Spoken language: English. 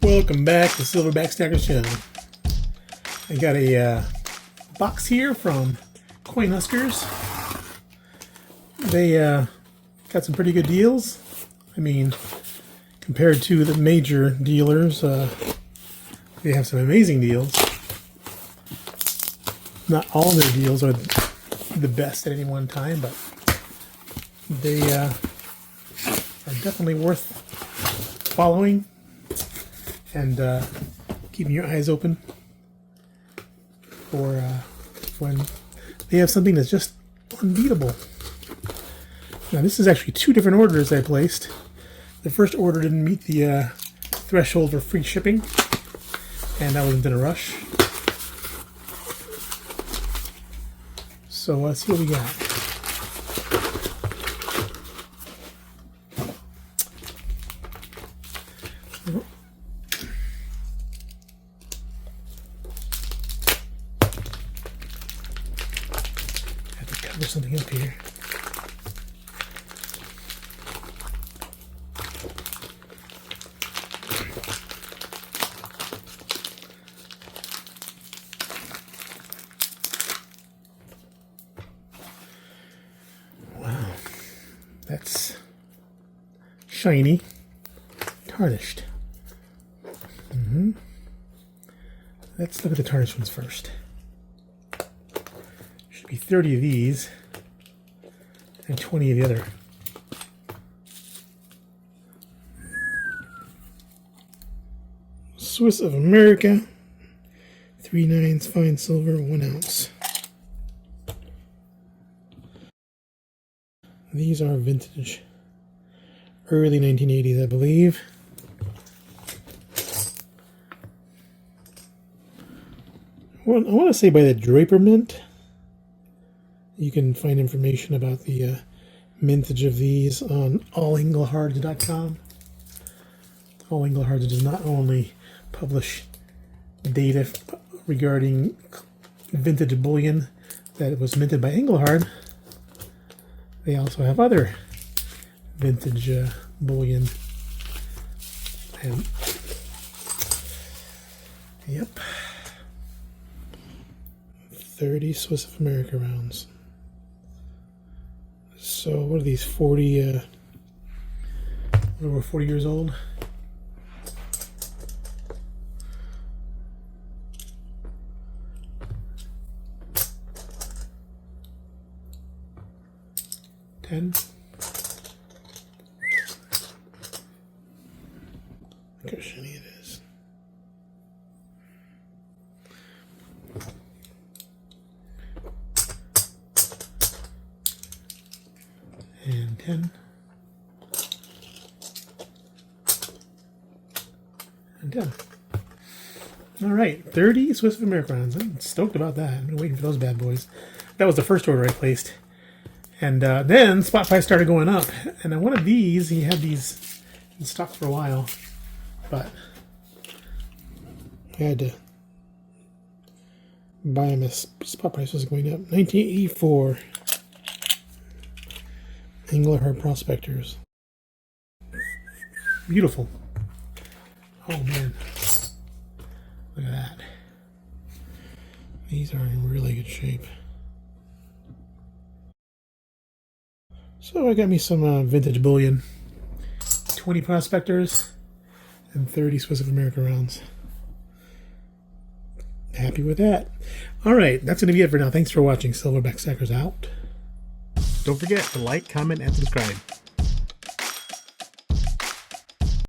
Welcome back to Silverback Stackers channel. I got a box here from Coin Huskers. They got some pretty good deals. I mean, compared to the major dealers, they have some amazing deals. Not all their deals are the best at any one time, but they are definitely worth following and keeping your eyes open for when they have something that's just unbeatable. Now, this is actually two different orders I placed. The first order didn't meet the threshold for free shipping, and I wasn't in a rush. So let's see what we got. Have to cover something up here. That's shiny, tarnished. Let's look at the tarnished ones first. Should be 30 of these and 20 of the other. Swiss of America, 3 nines fine silver, 1 ounce. These are vintage, early 1980s, I believe. Well, I want to say by the Draper mint. You can find information about the mintage of these on unboxed.com. Engelhard does not only publish data regarding vintage bullion that was minted by Engelhard, they also have other vintage bullion. And yep, 30 Swiss of America rounds. So what are these, 40, over 40 years old? Look how shiny it is. And 10. And 10. All right, 30 Swiss of America rounds. I'm stoked about that. I've been waiting for those bad boys. That was the first order I placed. And then spot price started going up. And then one of these, he had these in stock for a while, but I had to buy him as spot price was going up. 1984 Engelhard Prospectors. Beautiful. Oh man, look at that. These are in really good shape. So I got me some vintage bullion, 20 prospectors and 30 Swiss of America rounds. Happy with that. All right, that's going to be it for now. Thanks for watching. Silverback Stackers out. Don't forget to like, comment, and subscribe.